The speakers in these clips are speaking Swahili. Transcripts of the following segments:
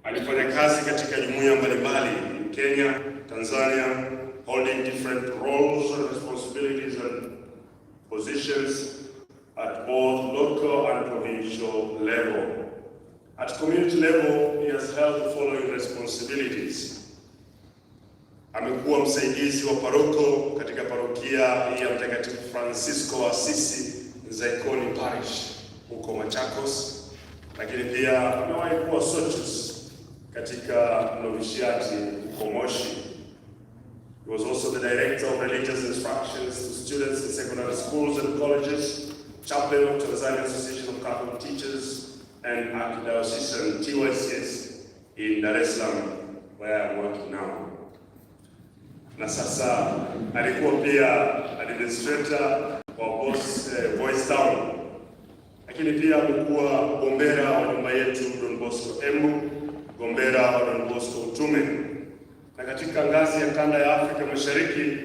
Alifanya kazi katika jumuiya mbalimbali in Kenya, Tanzania, holding different roles and responsibilities and positions at both local and provincial level. At community level, he has held the following responsibilities. Amekuwa msaidizi wa paroko katika parokia ya Mtakatifu Francisco wa Assisi Zaikoni Parish huko Machakos, lakini pia amewahi kuwa sotus katika novitiati huko Moshi. He was also the director of religious instructions to students in secondary schools and colleges, chaplain of Tanzania Association of Catholic Teachers, and Archdiocesan TYCS in Dar es Salaam, where I'm working now. Na sasa alikuwa pia administrator wa Boys Town, lakini pia amekuwa gombera wa nyumba yetu Don Bosco Embu, gombera wa Don Bosco Utume, na katika ngazi ya kanda ya Afrika Mashariki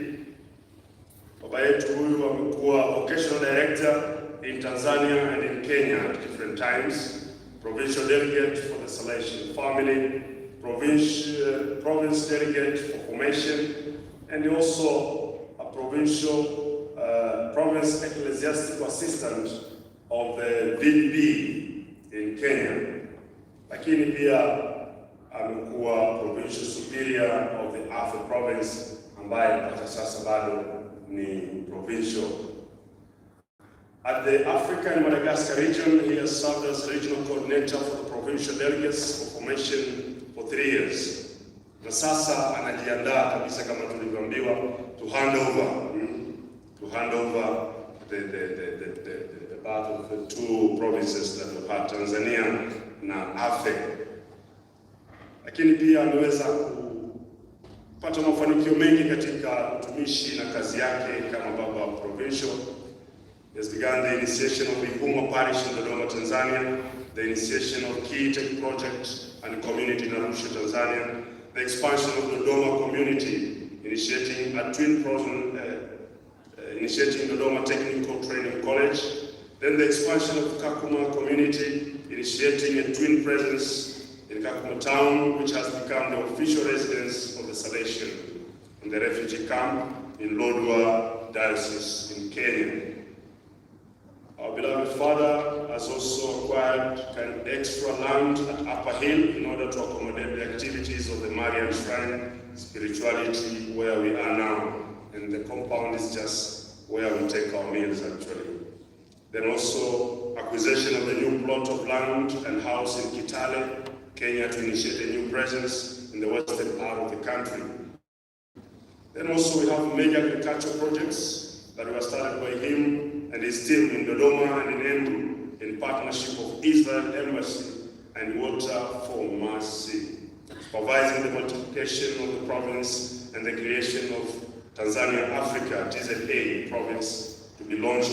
baba yetu huyu amekuwa vocational director in Tanzania and in Kenya at different times, provincial delegate for the Salesian family, province delegate for formation, and also a province ecclesiastical assistant of the VDB in Kenya. Lakini pia amekuwa provincial superior of the Upper province, ambaye hata sasa bado ni provincial. At the Africa and Madagascar region, he has served as regional coordinator for the provincial delegates for formation for 3 years. Na sasa anajiandaa kabisa kama tulivyoambiwa to hand over the part of the two provinces that we have, Tanzania na Afrika. Lakini pia ameweza kupata mafanikio mengi katika utumishi na kazi yake kama baba wa provincial. He has begun the initiation of the Upperhill parish in Dodoma, Tanzania, the initiation of Key Tech Project and community in Arusha, Tanzania, the expansion of the Dodoma community, initiating Dodoma Technical Training College, then the expansion of Kakuma community, initiating a twin presence in Kakuma town, which has become the official residence of the Salesian, and the refugee camp in Lodwar Diocese in Kenya. Our beloved father has also acquired extra land at Upperhill in order to accommodate the activities of the Marian Shrine spirituality where we are now. And the compound is just where we take our meals actually. Then also acquisition of the new plot of land and house in Kitale, Kenya, to initiate a new presence in the western part of the country. Then also we have major agricultural projects that were started by him and his team in Dodoma and in Embu in partnership of Israel Embassy and Water for Mercy, supervising the multiplication of the province and the creation of Tanzania Africa TZA province to be launched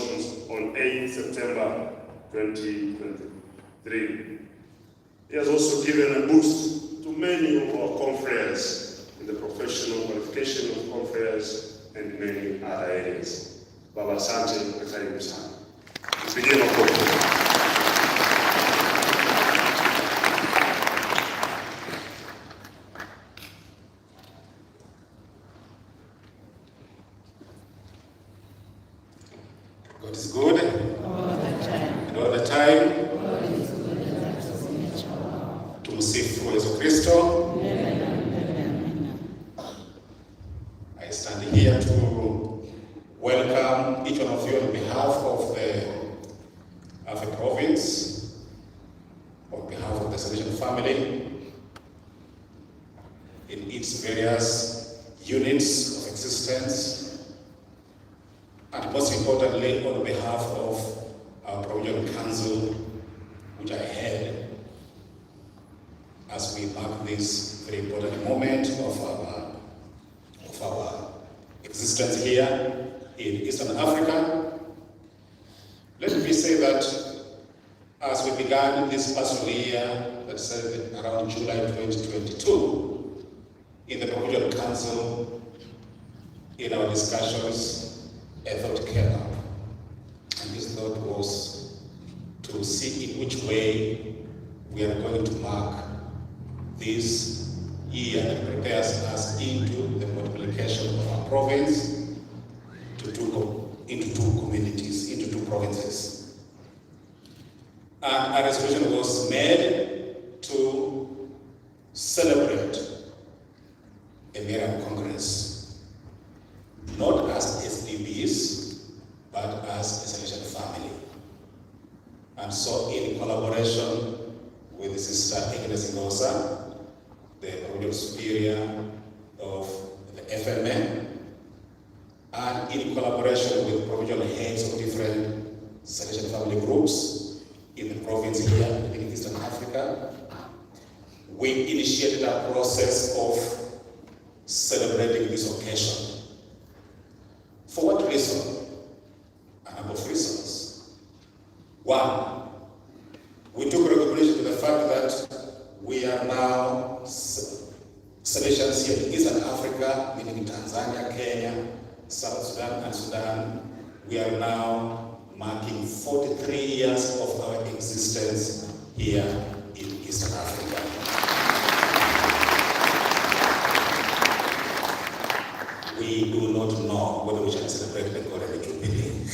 on 8 September 2023. He has also given a boost to many of our confreres in the professional qualification of confreres and many other areas. Baba, asante na karibu sana. Tupigie makofi. God is good all the time. And all the time. God is good and that's his nature. Tumsifu Yesu Kristo. I stand here to welcome each one of you on behalf of the Africa province, on behalf of the Salesian family, in its various units of existence, and most importantly, on behalf of our provincial council, which I head, as we mark this very important moment of our existence here in Eastern Africa. Let me say that as we began this pastoral year, that's around July 2022, in the Provincial Council, in our discussions, a thought came up. And this thought was to see in which way we are going to mark this year that prepares us into the multiplication of our province into two communities, into two provinces. And a resolution was made to celebrate a Marian Congress, not as SDBs, but as a Salvation family. And so, in collaboration with Sister Agnes Ngosa, the Provincial Superior of the FMA, and in collaboration with provincial heads of different Salvation family groups in the province here in Eastern Africa, we initiated a process of celebrating this occasion. For what reason? A number of reasons. One, we took recognition to the fact that we are now Salvatians here in Eastern Africa, meaning Tanzania, Kenya, South Sudan, and Sudan. We are now marking 43 years of our existence here in Eastern Africa. We do not know whether we shall celebrate the Golden Jubilee.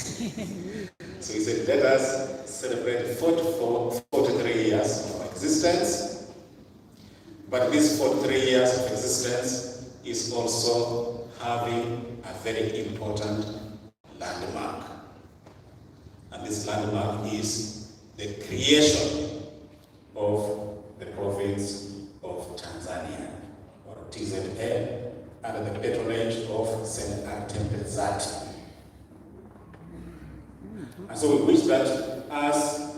So we said, let us celebrate 43 years of our existence. But this 43 years of existence is also having a very important landmark. And this landmark is the creation of the province of Tanzania, or TZA, under the patronage of St. Artempezati. And so we wish that as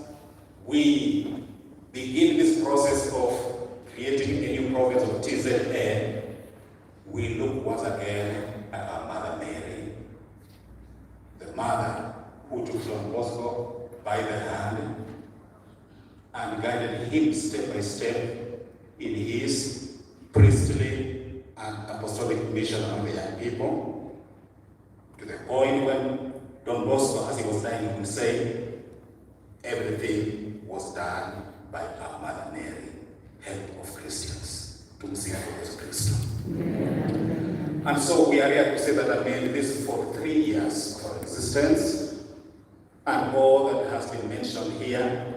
we begin this process of creating a new province of TZA, we look once again at our Mother Mary, the mother who took John Bosco by the hand and guided him step by step in his priestly and apostolic mission among the young people, to the point when Don Bosco, as he was dying, would say, everything was done by our Mother Mary, help of Christians, to see Jesus Christ. And so we are here to say that this for 3 years of our existence, and all that has been mentioned here,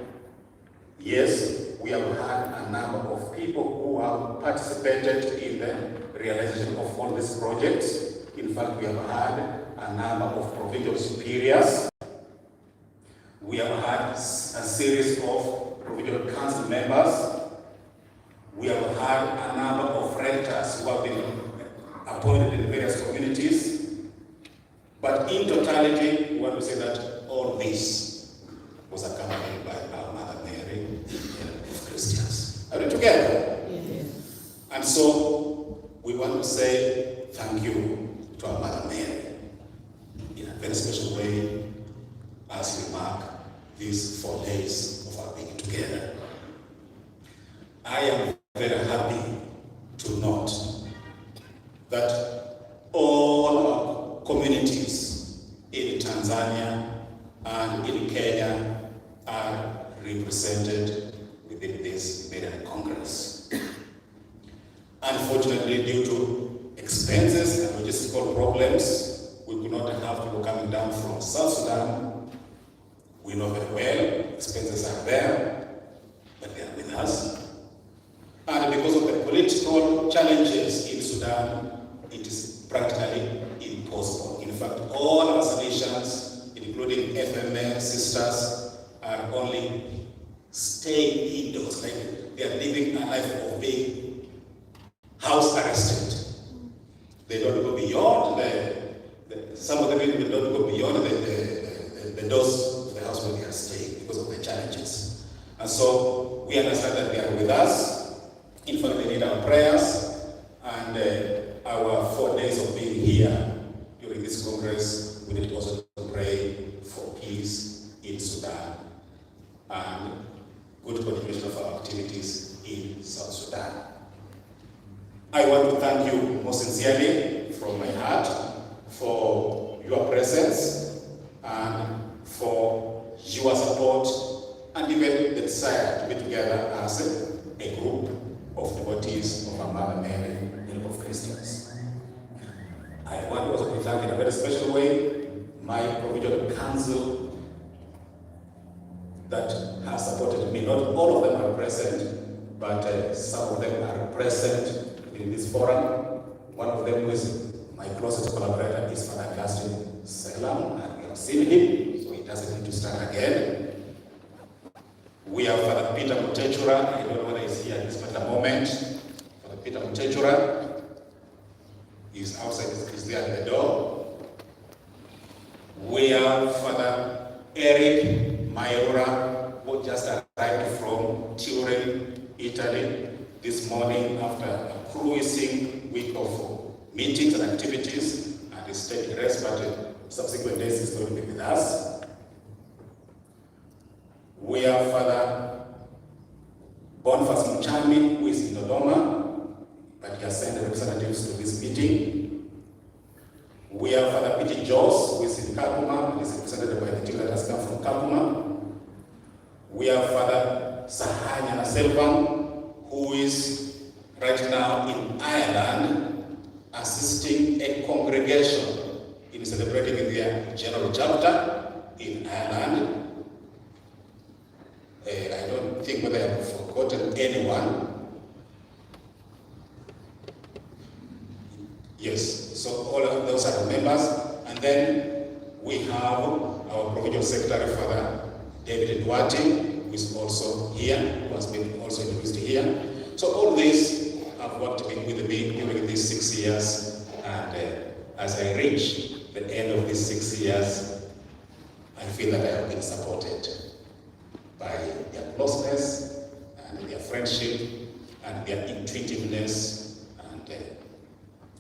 yes, we have had a number of people who have participated in the realization of all these projects. In fact, we have had a number of provincial superiors. We have had a series of provincial council members. We have had a number of rectors who have been appointed in various communities. But in totality, we want to say that all this was accompanied by our Mother Mary, of Christians. Are we together? Yes. And so we want to say thank you to our Mother Mary in a very special way as we mark these 4 days of our being together. I am very happy to note that all our communities in Tanzania and in Kenya are represented within this Marian Congress. Unfortunately, due to expenses and logistical problems, we could not have people coming down from South Sudan. We know very well expenses are there, but they are with us. And because of the political challenges in Sudan, it is practically impossible. In fact, all our Salesians, including FMA sisters, are only staying indoors, like they are living a life of being house arrested. They don't go beyond some of them don't go beyond the doors of the house where they are staying because of the challenges. And so we understand that they are with us. In fact, they need our prayers, and our 4 days of being here during this Congress, we need also to pray for peace in Sudan and good continuation of our activities in South Sudan. I want to thank you most sincerely from my heart for your presence and for your support and even the desire to be together as a group of devotees Mother Mary, Help of Christians. I want also to thank in a very special way my provincial council that has supported me. Not all of them are present, but some of them are present in this forum. One of them is my closest collaborator is Father Augustine Selam, and we have seen him, so he doesn't need to start again. We have Father Peter Mutechura. I don't know whether he's here at this particular moment. Father Peter Mutechura is outside, is there at the door. We have Father Eric Mayura, who just arrived from Turin, Italy, this morning after a cruising week of meetings and activities, and is taking rest, but subsequent days is going to be with us. We have Father Boniface Muchami, who is in Dodoma, but he has sent representatives to this meeting. We have Father Piti Jos, who is in Kakuma, and is represented by the team that has come from Kakuma. We have Father Sahanya Selvam, who is right now in Ireland, assisting a congregation in celebrating their general chapter in Ireland. I don't think whether I have forgotten anyone. Yes, so all of those are the members. And then we have our provincial secretary, Father David Duarte, who is also here, who has been also introduced here. So all this have worked with me during these 6 years, and as I reach the end of these 6 years, I feel that I have been supported by their closeness and their friendship and their intuitiveness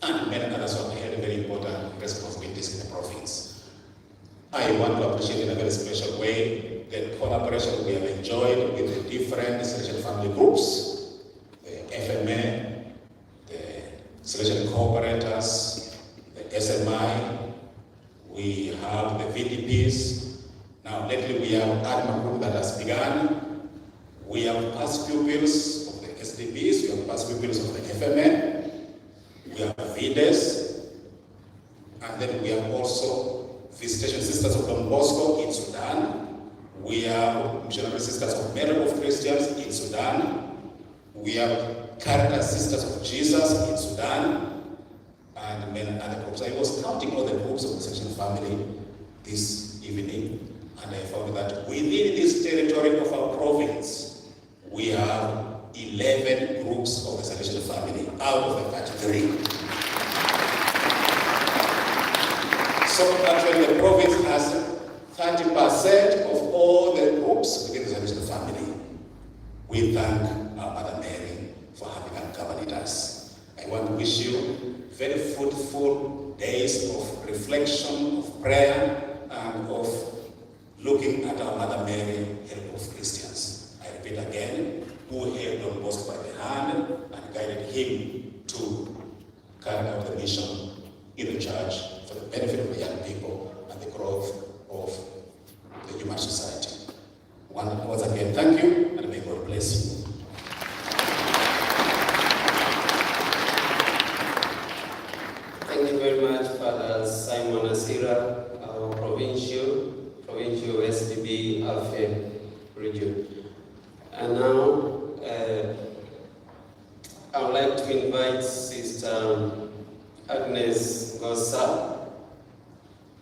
and many others who have had very important responsibilities in the province. I want to appreciate in a very special way the collaboration we have enjoyed with the different Salesian family groups, the FMA, the Salesian cooperators, the SMI, we have the VDPs. Now lately we have ADMA group that has begun. We have past pupils of the SDPs, we have past pupils of the FMA, we have VIDES, and then we have also Visitation Sisters of Bosco in Sudan. We have Missionary Sisters of Marian of Christians in Sudan. We have Caritas Sisters of Jesus in Sudan, and many other groups. I was counting all the groups of the Salesian family this evening, and I found that within this territory of our province, we have 11 groups of the Salesian family out of the 33. So actually the province has 30% of all the groups within the Salesian family. We thank our Mother Mary for having accompanied us. I want to wish you very fruitful days of reflection, of prayer, and of looking at our Mother Mary, Help of Christians. I repeat again, who held Don Bosco by the hand and guided him to carry out the mission in the church for the benefit of the young people and the growth of the human society. Once again, thank you, and may God bless you. Thank you very much, Father Simon Asira, our provincial SDB Alpha region. And now, I would like to invite Sister Agnes Gosa,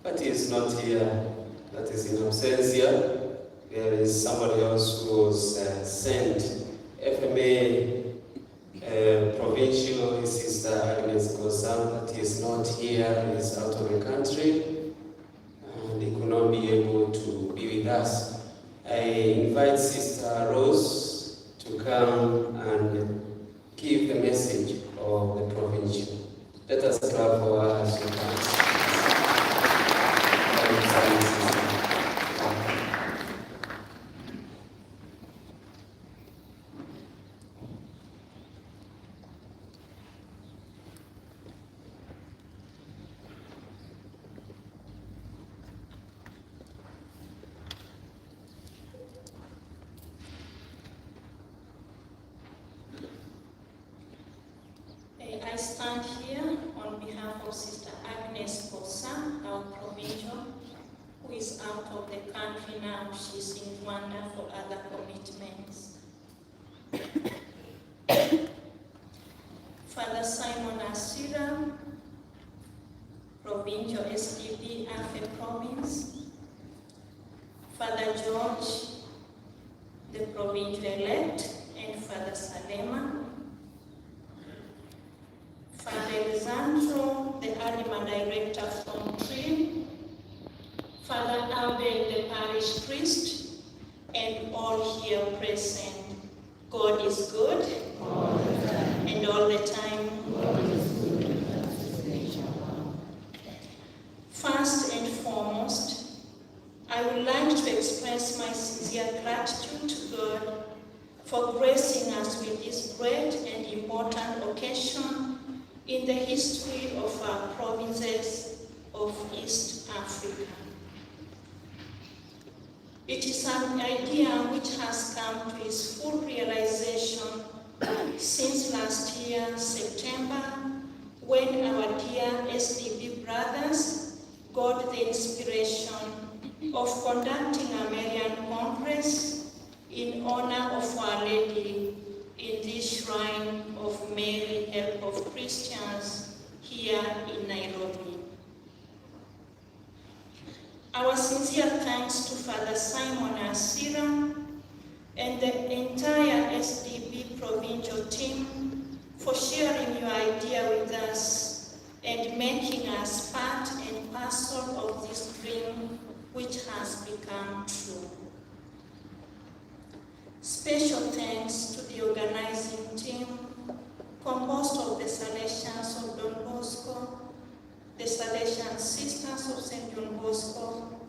but he is not here, that is in absentia. There is somebody else who was sent, FMA provincial, is Sister Agnes Gosa, but he is not here, he is out of the country, and he could not be able to be with us. I invite Sister Rose to come and give the message of the provincial. Let us clap for her as she comes. I stand here on behalf of Sister Agnes Bosa, our provincial, who is out of the country now. She's in Rwanda for other commitments. Father Simon Asira, Provincial SDB Afe Province. Father George, the Provincial Elect, and Father Salema. Father Alessandro, the Anima Director from Trim. Father Abel, the Parish Priest, and all here present. God is good, and all the time. First and foremost, I would like to express my sincere gratitude to God for gracing us with this great and important occasion in the history of our provinces of East Africa. It is an idea which has come to its full realization since last year, September, when our dear SDB brothers got the inspiration of conducting a Marian Congress in honor of Our Lady in this shrine of Mary, Help of Christians, here in Nairobi. Our sincere thanks to Father Simon Asira and the entire SDB provincial team for sharing your idea with us and making us part and parcel of this dream which has become true. Special thanks to the organizing team, composed of the Salesians of Don Bosco, the Salesian Sisters of St. John Bosco,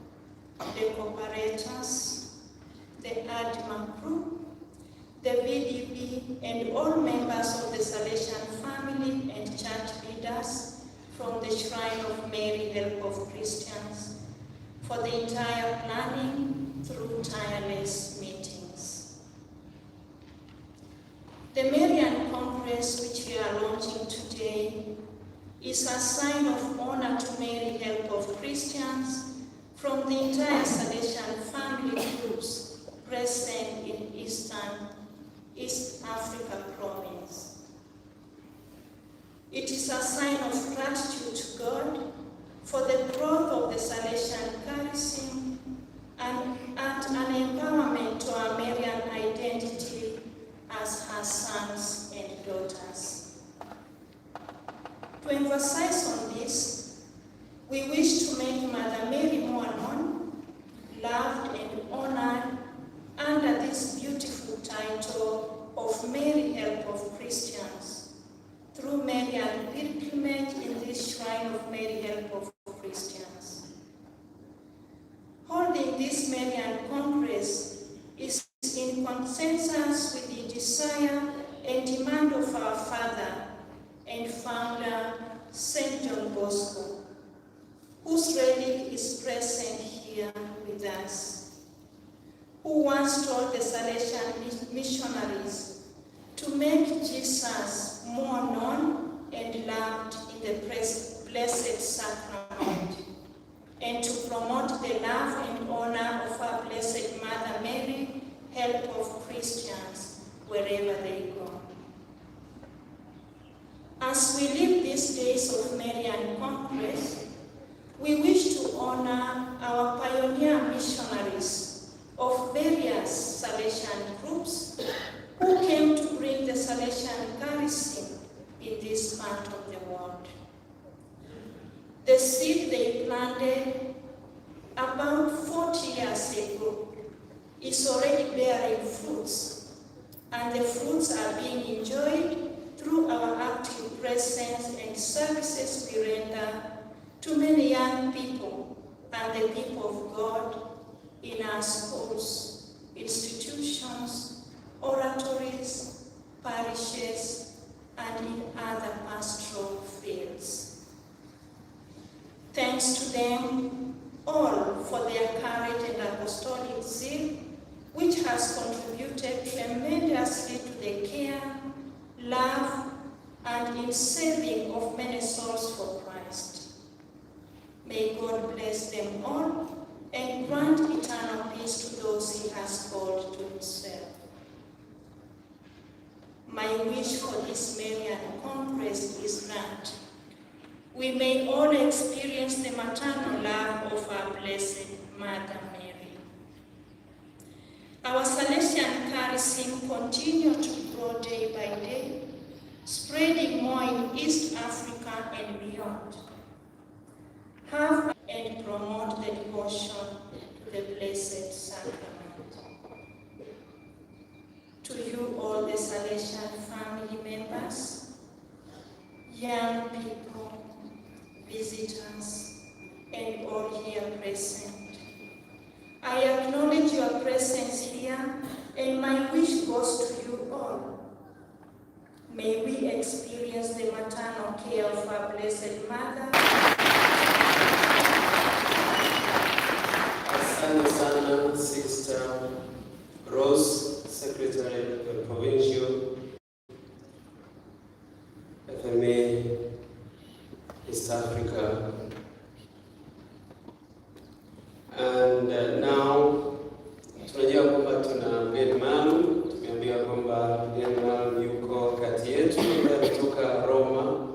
the cooperators, the ADMA group, the VDB, and all members of the Salesian family and church leaders from the Shrine of Mary, Help of Christians, for the entire planning through tireless meetings. The Marian Congress, which we are launching today, is a sign of honor to Mary, Help of Christians, from the entire Salesian family groups present in East Africa province. It is a sign of gratitude to God for the growth of the Salesian charism and an empowerment to our Marian identity as her sons and daughters. To emphasize on this, we wish to make Mother Mary more known, loved and honored under this beautiful title of Mary, Help of Christians, through Marian pilgrimage in this Shrine of Mary, Help of Christians. Holding this Marian Congress is in consensus with the desire and demand of our Father and Founder, St. John Bosco, whose relic is present here with us, who once told the Salesian missionaries to make Jesus more known and loved in the Blessed Sacrament, and to promote the love and honor of our Blessed Mother Mary, Help of Christians, wherever they go. As we live these days of Marian Congress, we wish to honor our pioneer missionaries of various Salesian groups who came to bring the Salesian charism in this part of the world. The seed they planted about 40 years ago is already bearing fruits, and the fruits are being enjoyed through our active presence and services we render to many young people and the people of God in our schools, institutions, oratories, parishes, and in other pastoral fields. Thanks to them all for their courage and apostolic zeal, which has contributed tremendously to the care, love, and in saving of many souls for Christ. May God bless them all and grant eternal peace to those he has called to himself. My wish for this Marian congress is that we may all experience the maternal love of our Blessed Mother Mary. Our Salesian charism continue to grow day by day, spreading more in East Africa and beyond. Have and promote the devotion to the Blessed Sacrament. To you all the Salesian family members, young people, visitors, and all here present, I acknowledge your presence here, and my wish goes to you all. May we experience the maternal care of our Blessed Mother. Asante sana Sister Rose, Secretary of the Provincial FMA East Africa. And now tunajua kwamba tuna mgeni maalum. Tumeambiwa kwamba mgeni maalum yuko kati yetu, kutoka Roma,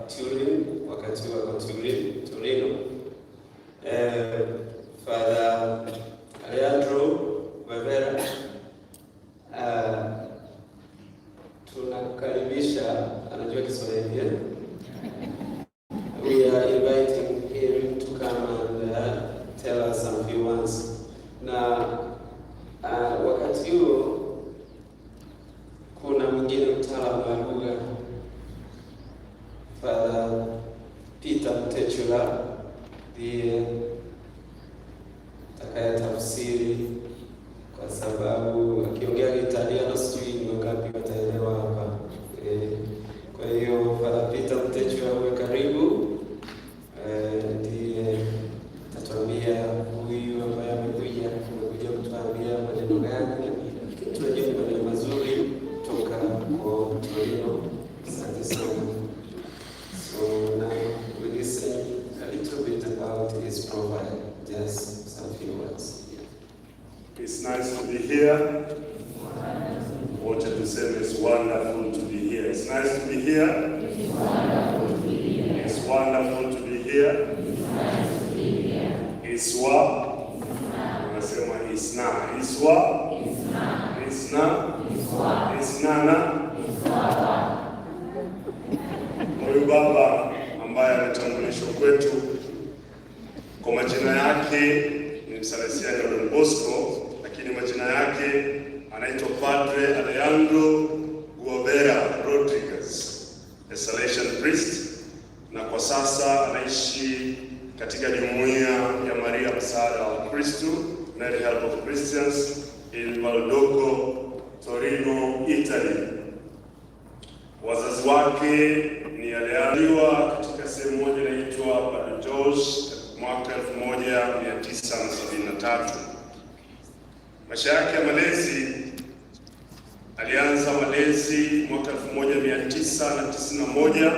Turin, wakati wa Torino. Father Leandro Wevera, tunakukaribisha, anajua Kiswahili. We are inviting him to come and tell us some few words. Na wakati huo kuna mwingine mtaalamu wa lugha, Father Peter Mtechula, ndiye takaya tafsiri, kwa sababu akiongea Italiano sijui ni ngapi wataelewa hapa. Kwa hiyo Father Peter Mtechula, uwe karibu. Ndiye tatuambia huyu ambaye amekuja kutuambia maneno gani. Tunajua maneno mazuri toka kwa Torino. Asante sana. So now we listen a little bit about his profile, just some few words. It's nice to be here. What to say, it's wonderful to be here. It's nice to be here. It's wonderful to be here. It's wonderful to be here. It's nice to be here. Iswa. Unasema isna. Iswa. Isna. Isna. Iswa. Isnana. Iswa. Huyu baba ambaye ametambulishwa kwetu kwa majina yake ni Msalesiani wa Bosco, lakini majina yake anaitwa Padre Alejandro Guavera Rodriguez, a Salesian priest, na kwa sasa anaishi katika jumuiya ya Maria Msaada wa Kristo, Mary Help of Christians, in Bosco, Torino, Italy. Wazazi wake ni alialiwa katika sehemu moja inaitwa Badajoz mwaka 1973. Maisha yake ya malezi, alianza malezi mwaka 1991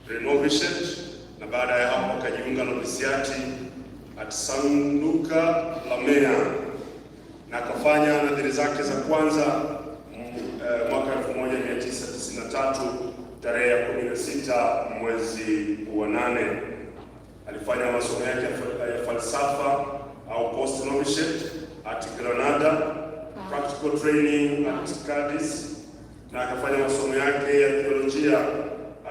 renovation, na baada ya hapo akajiunga novisiati at San Luca Lamea, na akafanya nadhiri zake za kwanza mwaka 1993 tarehe ya 16 mwezi wa 8. Alifanya masomo yake ya falsafa au post novitiate at Granada, practical training at Cadiz, na akafanya masomo yake ya theolojia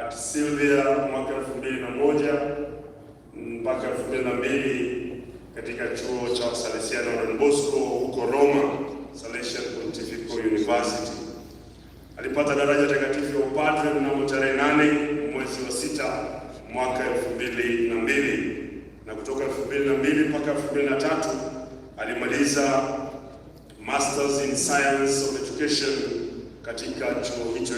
at Silvia mwaka 2001 mpaka 2002 katika chuo cha Salesiano wa Bosco huko Roma, Salesian Pontifical University. Alipata daraja takatifu ya upadre mnamo tarehe 8 mwezi wa 6 mwaka 2002, na kutoka 2002 mpaka 2003 alimaliza Masters in Science of Education katika chuo hicho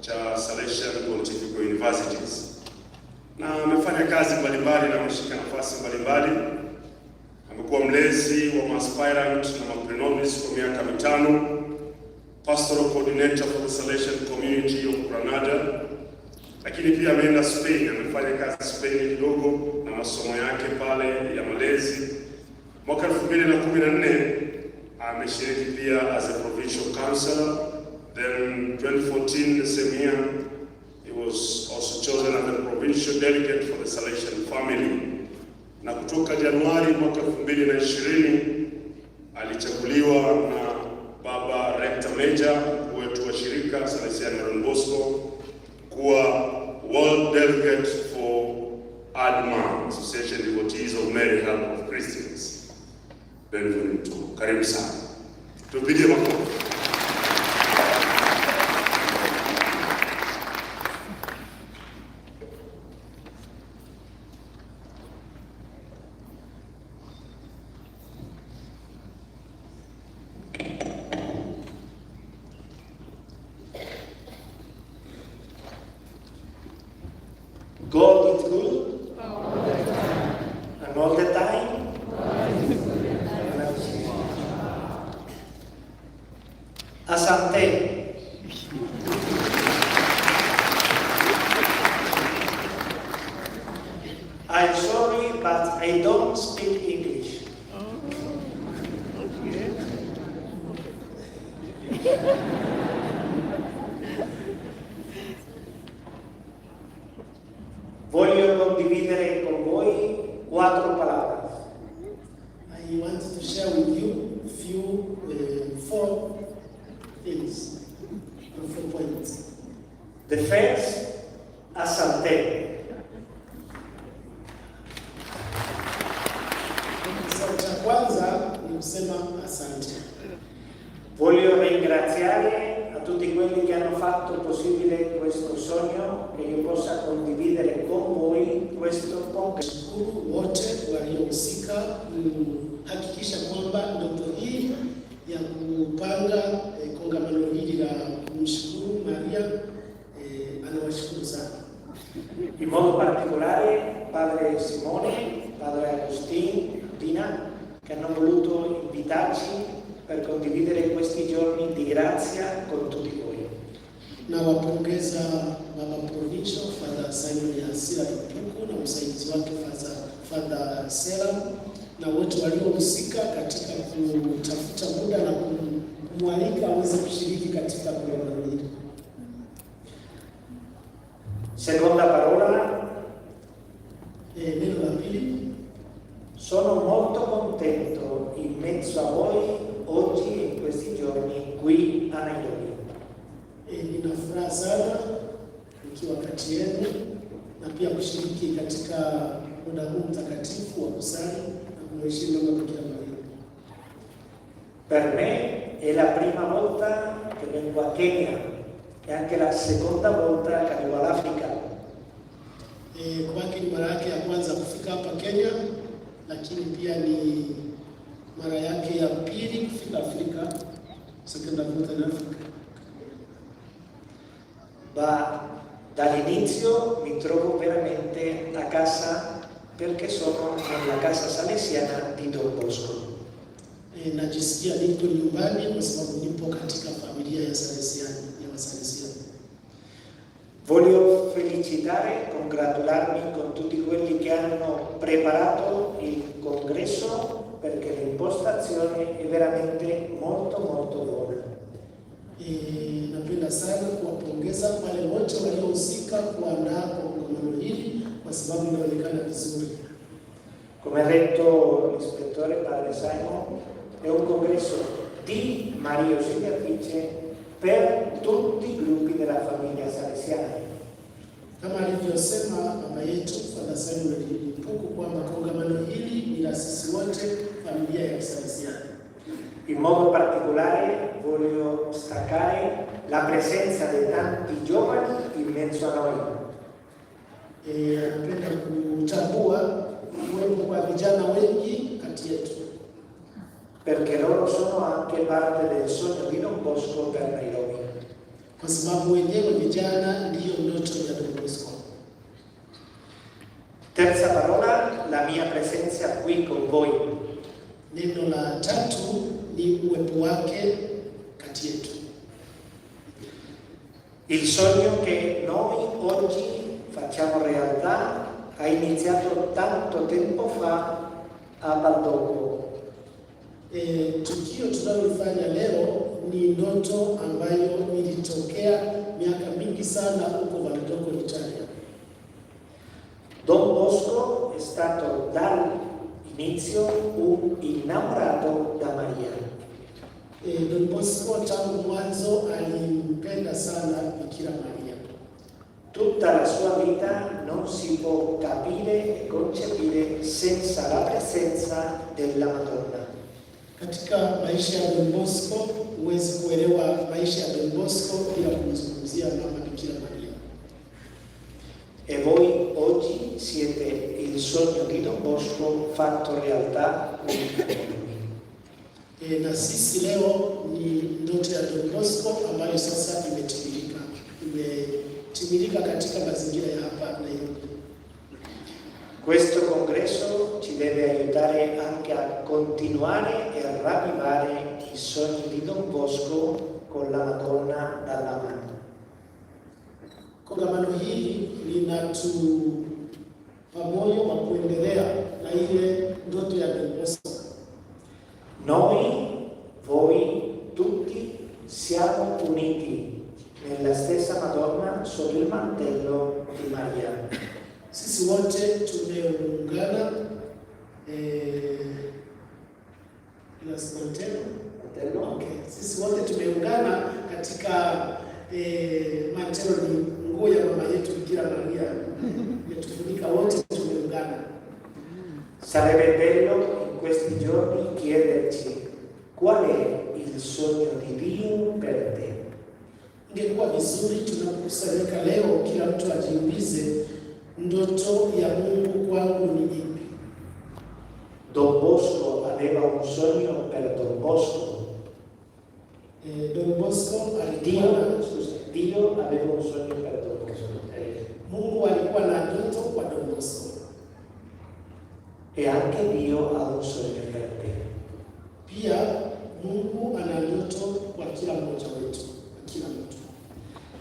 cha Salesian Pontifical Universities, na amefanya kazi mbalimbali na ameshika nafasi mbalimbali. Amekuwa mlezi wa aspirant na prenovice kwa miaka 5. pastoral coordinator for the Salesian community of Granada, lakini pia ameenda Spain, amefanya kazi Spain kidogo na masomo yake pale ya malezi. Mwaka 2014 ameshiriki pia as a provincial councillor. Then 2014, the same year, he was also chosen as a provincial delegate for the Salesian family. Na kutoka Januari mwaka 2020 alichaguliwa na Baba Rector Major wetu wa shirika Salesian Marian Bosco kuwa World Delegate for ADMA, Association Devotees of Mary Help of Christians. Benvenuto. Karibu sana. Tupige makofi. God is good and all the time. Asante. I'm sorry, but I don't speak English. Voglio condividere con voi 4 parole. I want to share with you four things, 4 points. The first, asante. Cha kwanza ni kusema asante. Voglio ringraziare a tutti quelli che hanno fatto possibile questo sogno, che io possa condividere con voi questo congresso. Shukuru wote waliohusika kuhakikisha kwamba ndoto hii ya kupanga kongamano hili la kumshukuru Maria, anawashukuru sana. In modo particolare Padre Simone, Padre Agustin, Dina, che hanno voluto invitarci per condividere questi giorni di grazia con tutti voi. Nawapongeza Baba Provincial, Father Simon Yasira Ipuku na msaidizi wake Father Sera na wote waliohusika katika kutafuta muda na kumwalika aweze kushiriki katika kongamano hili. Seconda parola, Neno la pili, sono molto contento in mezzo a voi oggi in questi giorni qui a Nairobi. nina furaha sana nikiwa kati yenu na pia kushiriki katika muda huu mtakatifu wa kusali na kumheshimu Mama Bikira Maria. Per me è la prima volta che vengo a Kenya e anche la seconda volta che arrivo all'Africa. Kwake ni mara yake ya kwanza kufika hapa Kenya, lakini pia ni mara yake ya pili kufika Afrika, second in Africa. Ma dall'inizio mi trovo veramente a casa perché sono nella casa salesiana di Don Bosco. Najisikia niko nyumbani kwa sababu nipo katika familia ya Salesiani, ya Wasalesiani. Voglio felicitare, congratularmi con tutti quelli che hanno preparato il congresso perché l'impostazione è veramente molto molto buona. Napenda sana kuwapongeza wale wote waliohusika kuandaa kongamano hili kwa sababu inaonekana vizuri. Come ha detto l'ispettore Padre Simon, è un congresso di Maria Auxiliatrice per tutti i gruppi della famiglia salesiana. Kama alivyosema baba yetu Father Simon Ipuku kwamba kongamano hili ni la sisi wote familia ya Salesiani. In modo particolare voglio staccare la presenza di tanti giovani in mezzo a noi. Napenda kutambua uwepo kwa vijana wengi kati yetu, perché loro sono anche parte del sogno di Don Bosco per Nairobi. kwa sababu wenyewe vijana ndiyo ndoto ya Don Bosco. Terza parola, la mia presenza qui con voi. Neno la tatu ni uwepo wake kati yetu. Il sogno che noi oggi facciamo realtà ha iniziato tanto tempo fa a Bosco. Tukio tunalofanya leo ni ndoto ambayo ilitokea miaka mingi sana huko Bosco, Italia. Don Bosco è stato dall'inizio un innamorato da Marian. Don Bosco tangu mwanzo alimpenda sana Bikira Maria. Tutta la sua vita non si può capire e concepire senza la presenza della Madonna. Katika maisha ya Don Bosco huwezi kuelewa maisha ya Don Bosco bila kumzungumzia mama Bikira Maria. E voi oggi siete il sogno di Don Bosco fatto realtà con lui. Na sisi leo ni ndoto ya Don Bosco ambayo sasa imetimilika katika mazingira ya hapa Nairobi. Questo congresso ci deve aiutare anche a continuare e a ravvivare i sogni di Don Bosco con la Madonna dalla mano. Kongamano hili linatupa moyo wa kuendelea na ile ndoto ya Don Bosco. Noi, voi, tutti siamo uniti nella stessa Madonna sotto il mantello di Marian. Sisi wote tumeungana Sisi wote tumeungana katika mantello ni nguo ya mama yetu Bikira Maria. Yetufunika wote tumeungana. Sarebbe bello in questi giorni chiederci qual è il sogno di Dio per te. Ingekuwa vizuri tunapokusanyika leo kila mtu ajiulize ndoto ya Mungu kwangu ni ipi? Don Bosco aveva un sogno per Don Bosco. Don Bosco Dio aveva un sogno per Don Bosco. Mungu alikuwa na ndoto kwa Don Bosco. E anche Dio ha un sogno per te. Pia Mungu ana ndoto kwa kila mmoja wetu, kila mtu.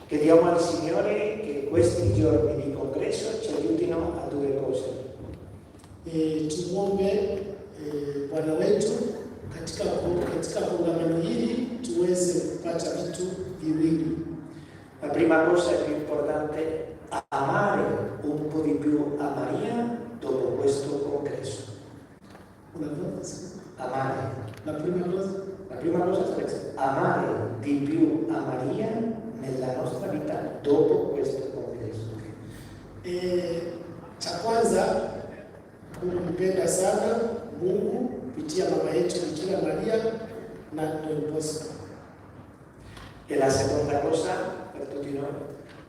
Chiediamo al Signore che questi giorni di congresso ci aiutino a due cose. Tumuombe Bwana wetu katika kongamano hili tuweze kupata vitu viwili. La prima cosa più importante, amare un po' di più a Maria dopo questo congresso. Amare. La prima cosa sarebbe amare di più a Maria nella nostra vita dopo questo congresso. Cha kwanza kumpenda sana Mungu kupitia mama yetu Bikira Maria na Don Bosco. E la seconda cosa per tutti noi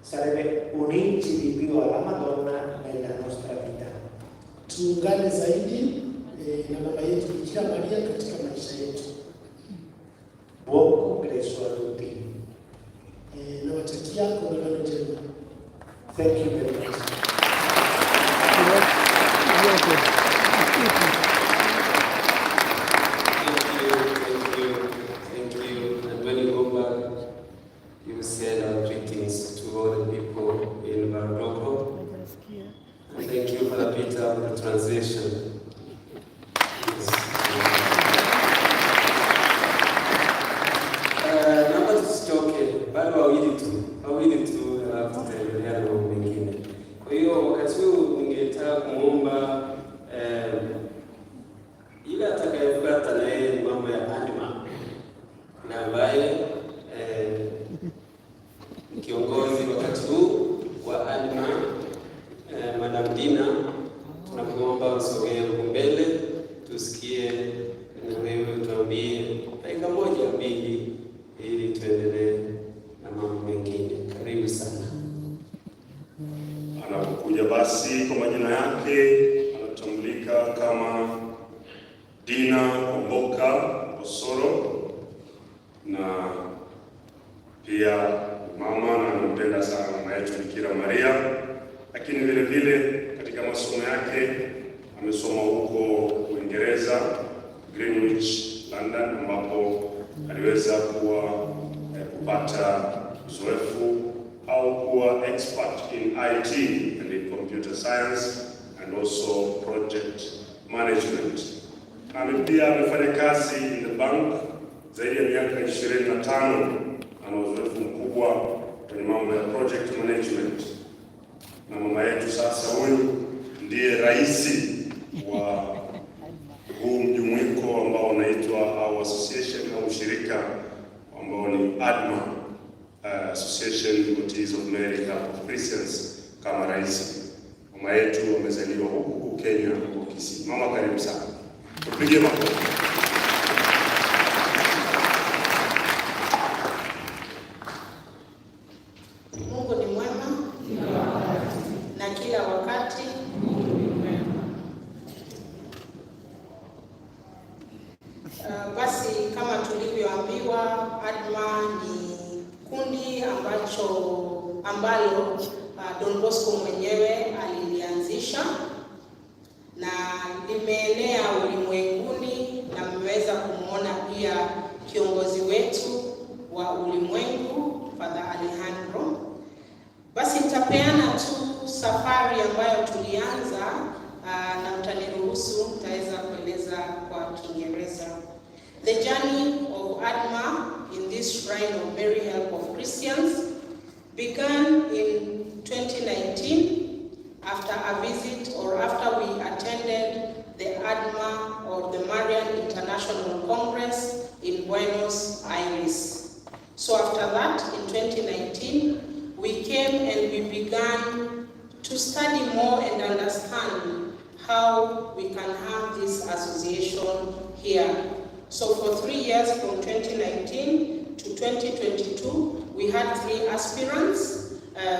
sarebbe unirci di più alla Madonna nella nostra vita. Tuungane zaidi na mama yetu Bikira Maria katika maisha yetu. Buon congresso a tutti. Nawatakia kongamano jema. Thank you very much. Thank you. And when you go back, you send our greetings to all the people in Bosco. And thank you, Father Peter, for the translation. Naomba tusichoke, bado wawili tu alafu tutaendelea na mambo mengine. Kwa hiyo wakati huu ningetaka kumwomba yule atakayefuata na yeye ni mambo ya Anima na ambaye kiongozi wakati huu wa Anima Madam Dina, tunakuomba usogee huko mbele tusikie na wewe tuambie dakika moja mbili ili tuendelee na mambo mengine. Karibu sana. Anapokuja basi kwa majina yake anatambulika kama Dina Omboka Osoro, na pia mama na anampenda sana mama yetu Bikira Maria, lakini vile vile katika masomo yake amesoma huko Uingereza, Greenwich, London, ambapo aliweza kupata uzoefu expert in IT and in computer science and also project management. Pia amefanya kazi in the bank zaidi ya miaka 25. Ana uzoefu mkubwa kwenye mambo ya project management. Na mama yetu sasa huyu ndiye rais wa huu mjumuiko ambao unaitwa au association au shirika ambao ni ADMA, Association Devotees of Mary Help of Christians, kama rais. Mama yetu amezaliwa huku Kenya, huko Kisii. Mama, karibu sana. Tupige makofi. Mungu ni mwema na kila wakati. Basi kama tulivyoambiwa, ADMA ni kundi ambalo Don Bosco mwenyewe alilianzisha na limeenea ulimwenguni, na mmeweza kumwona pia kiongozi wetu wa ulimwengu Father Alejandro. Basi nitapeana tu safari ambayo tulianza na mtaniruhusu nitaweza kueleza kwa Kiingereza. The journey of ADMA in this shrine of Mary Help of Christians began in 2019 after a visit or after we attended the ADMA or the Marian International Congress in Buenos Aires. So after that, in 2019, we came and we began to study more and understand how we can have this association here. So for 3 years, from 2019 to 2022, we had 3 aspirants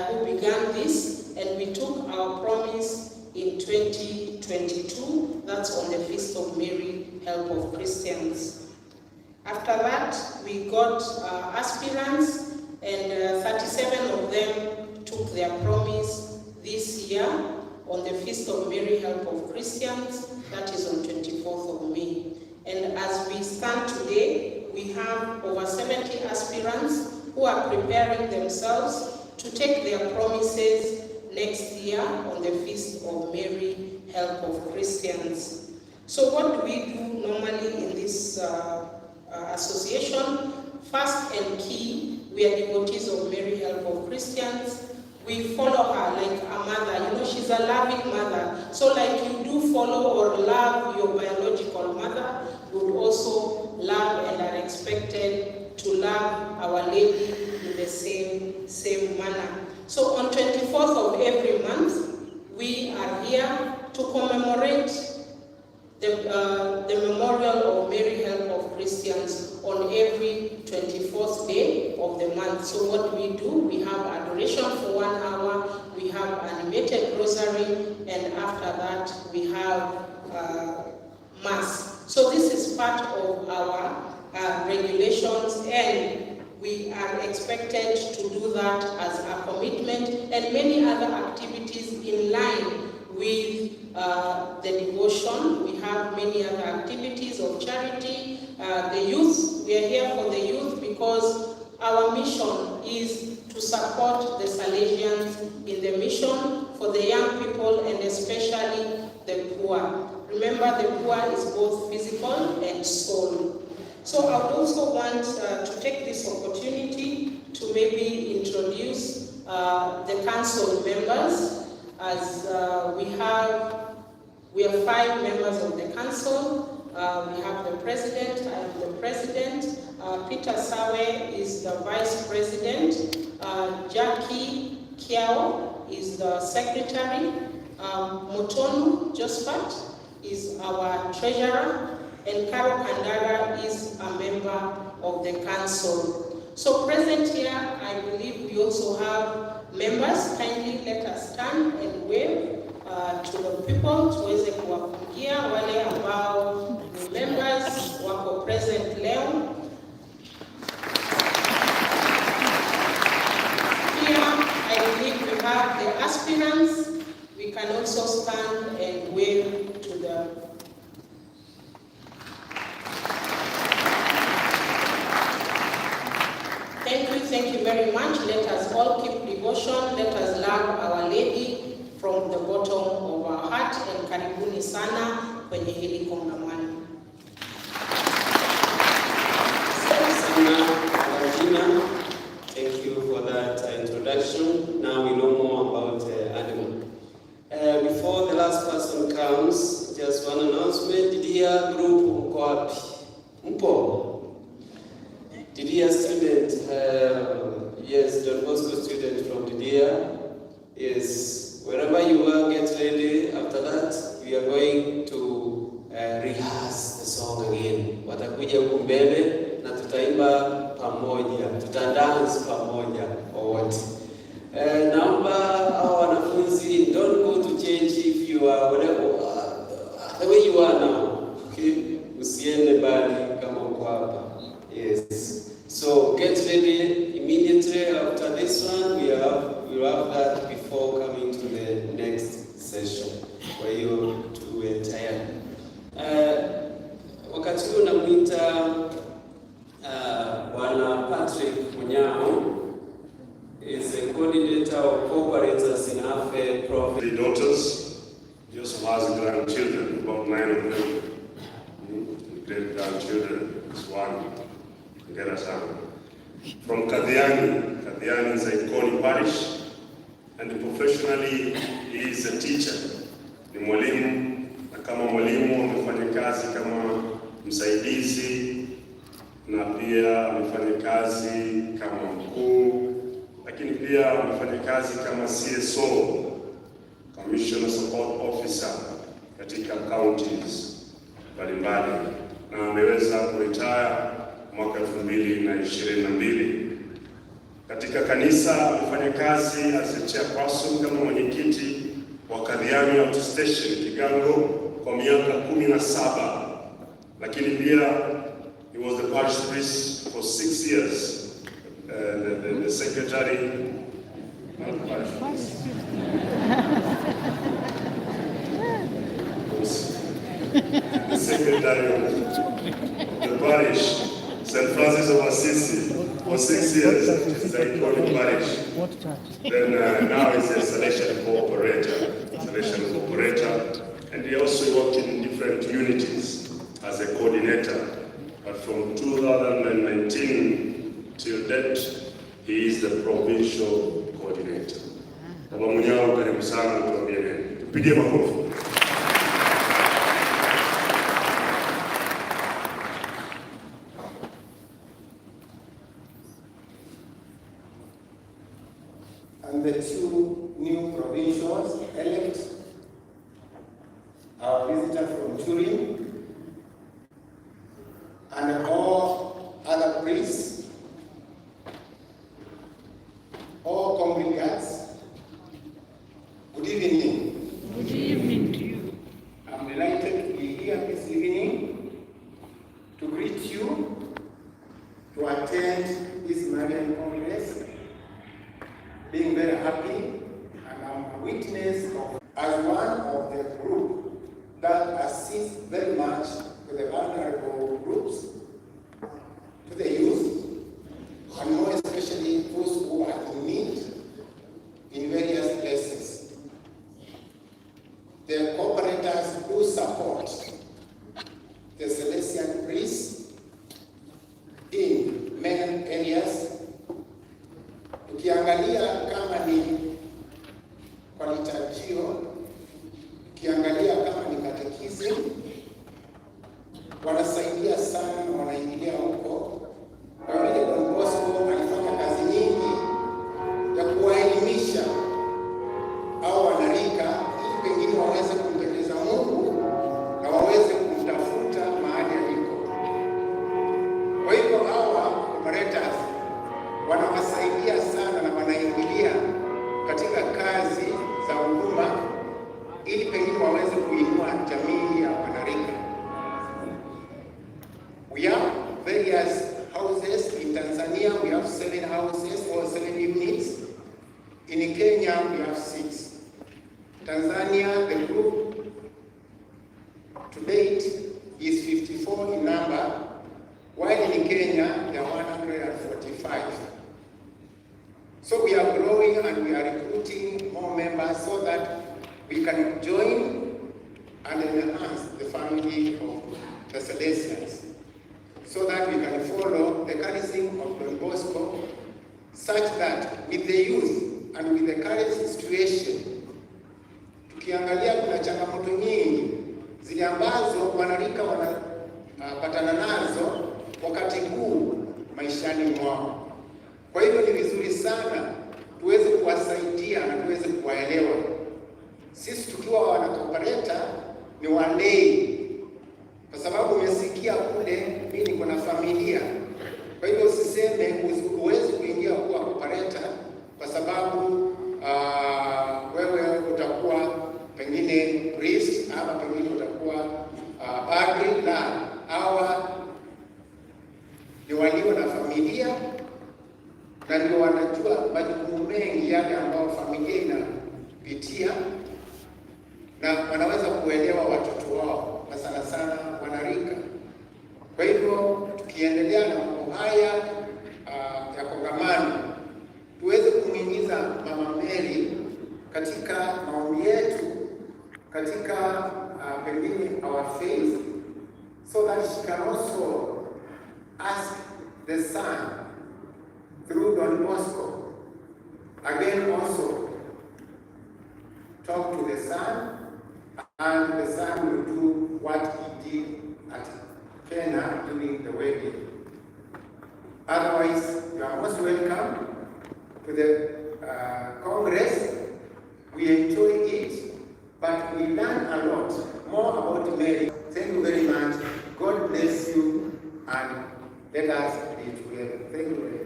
who began this, and we took our promise in 2022. That's on the Feast of Mary, Help of Christians. After that, we got aspirants, and 37 of them took their promise this year on the Feast of Mary, Help of Christians. That is on 24th of May. And as we stand today, we have over 70 aspirants who are preparing themselves to take their promises next year on the Feast of Mary, Help of Christians. So what do we do normally in this association? First and key, we are devotees of Mary, Help of Christians. We follow her like a mother. She's a loving mother. So like you do follow or love your biological mother, you would also love and are expected to love Our Lady in the same manner. So on 24th of every month, we are here to commemorate the memorial of Mary, Help of Christians on every 24th day of the month. So what we do, we have adoration for 1 hour, we have animated rosary, and after that we have Mass. So this is part of our regulations, and we are expected to do that as a commitment, and many other activities in line with the devotion. We have many other activities of charity. The youth, we are here for the youth because our mission is to support the Salesians in the mission for the young people and especially the poor. Remember, the poor is both physical and soul. So I would also want to take this opportunity to maybe introduce the council members, as we have 5 members of the council. We have the president. I am the president. Peter Sawe is the vice president. Jackie Kiao is the secretary. Motonu Josephat is our treasurer. And Karo Kandara is a member of the council. So present here, I believe we also have members. Kindly let us stand and wave to the people, tuweze kuwapungia wale ambao ni members wako present leo. Here, I believe we have the aspirants. We can also stand and wave to the Thank you very much. Let us all keep devotion. Let us love Our Lady from the bottom of our heart, and karibuni sana kwenye hili kongamano. Thank you for that introduction. Now we know more about animal. Before the last person comes, just one announcement. Dear group, mko wapi? Mpo? Dear student, yes, Don Bosco student from Didia. Yes, wherever you are, get ready. After that, we are going to rehearse the song again. Watakuja huku mbele na tutaimba pamoja, tutadance pamoja wote. Naomba hao wanafunzi, don't go to change if you are whatever, the way you are now. Okay? Usiende bali kama uko hapa. Yes. So get ready immediately after this one. We will have that before coming to the next session. Kwa hiyo tuwe tayari. Wakati huu namwita Bwana Patrick Munyao is a coordinator of cooperators in Afe Province. 3 daughters. He also has grandchildren, about 9 of them. Great grandchildren, is one. From Kadhiani. Kadhiani is a Ikoni parish, and professionally he is a teacher. Ni mwalimu, na kama mwalimu amefanya kazi kama msaidizi na pia amefanya kazi kama mkuu, lakini pia amefanya kazi kama CSO, Commissioner Support Officer, katika counties mbalimbali, na ameweza kuretire mwaka 2022. Katika kanisa amefanya kazi as a chairperson kama mwenyekiti wa Kadhiani Auto Station Kigango kwa miaka 17, lakini pia he was the parish priest for 6 years. The secretary, the secretary of the parish, St. Francis of Assisi, for 6 years. It's a Ikoni parish. Then now he's a selection cooperator, and he also worked in different unities as a coordinator. But from 2019 till date, he is the provincial coordinator. Baba Munyao, karibu sana, tuambie nini. Tupige makofi. And the 2 new provincials elect, our visitor from Turin, and all other priests, all congregants. Good evening. Good evening to you. I'm delighted to be here this evening to greet you, to attend this Marian Congress. Being very happy, and I'm a witness of, as one of the group that assists very much to the vulnerable groups, to the youth, and more especially those who are in need in various places. The cooperators who support the Celestial priests in many areas. Ukiangalia kama ni kwa liturujio, ukiangalia kama ni katekism, wanasaidia sana, wanaingilia huko. Kwa vile Don Bosco alifanya kazi nyingi ya kuwaelimisha au wanarika, ili pengine waweze kumpendeza Mungu na waweze kumtafuta mahali aliko. Kwa hivyo hawa operators wanawasaidia sana na wanaingilia katika kazi za huduma ili pengine waweze kuinua jamii ya wanarika. We have various houses in Tanzania. We have 7 houses or 7 units. In Kenya we have 6. Tanzania, the group to date is 54 in number, while in Kenya they are 145. So we have growing and we are recruiting more members so that we can join and enhance the family of the Salesians, so that we can follow the charism of Don Bosco, such that with the youth and with the current situation, tukiangalia kuna changamoto nyingi zile ambazo wanarika wanapatana nazo wakati huu maishani mwao. Kwa hivyo ni vizuri sana tuweze kuwasaidia na tuweze kuwaelewa. Sisi tukiwa wanakopareta ni walei, kwa sababu umesikia kule mimi niko na familia. Kwa hivyo usiseme huwezi kuingia kuwa kopareta kwa sababu wewe utakuwa pengine priest ama pengine utakuwa padri. La, hawa ni walio na familia na ndio wanajua majukumu mengi yale ambayo familia inapitia, na wanaweza kuelewa watoto wao na sana sana wanarika. Kwa hivyo tukiendelea na mambo haya ya kongamano, tuweze kumhimiza Mama Mary katika maombi yetu, katika pengine our faith, so that she can also ask the Son through Don Bosco, again also talk to the Son, and the Son will do what he did at Kenya during the wedding. Otherwise, you are most welcome to the Congress. We enjoy it, but we learn a lot more about Mary. Thank you very much. God bless you, and let us be together. Thank you very much.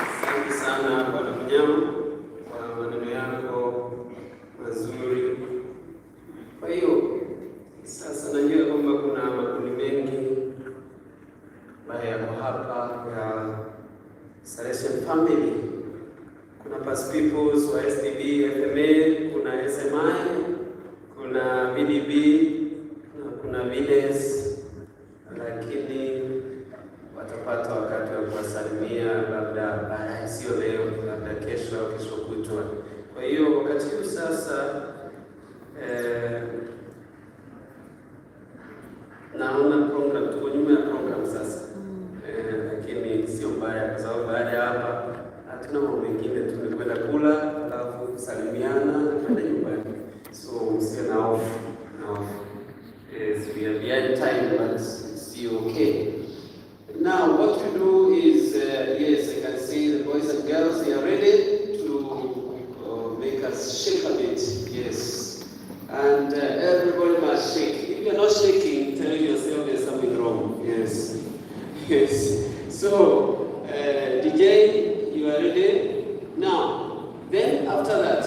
Asante sana Bwana Mnyama kwa maneno yako mazuri. Kwa hiyo sasa najua kwamba kuna makundi mengi ambayo yako hapa ya Salesian family. Kuna Past Peoples wa SDB, FMA, kuna SMI, kuna VDB, kuna Viles, lakini watapata wakati wa kuwasalimia labda baadaye, sio leo, labda kesho au kesho kutwa. Kwa hiyo wakati huu sasa naona program, tuko nyuma ya program sasa. Lakini sio mbaya, kwa sababu baada ya hapa hatuna mambo mengine, tumekwenda kula alafu kusalimiana na kwenda nyumbani. So usiwe na hofu. Yes, we are behind time, but it's still okay. Now what we do is, yes, I can see the boys and girls, they are ready to make us shake a bit. Yes, and everybody must shake. If you're not shaking, tell yourself there's something wrong. Yes. Yes. So, DJ, you are ready? Now, then after that,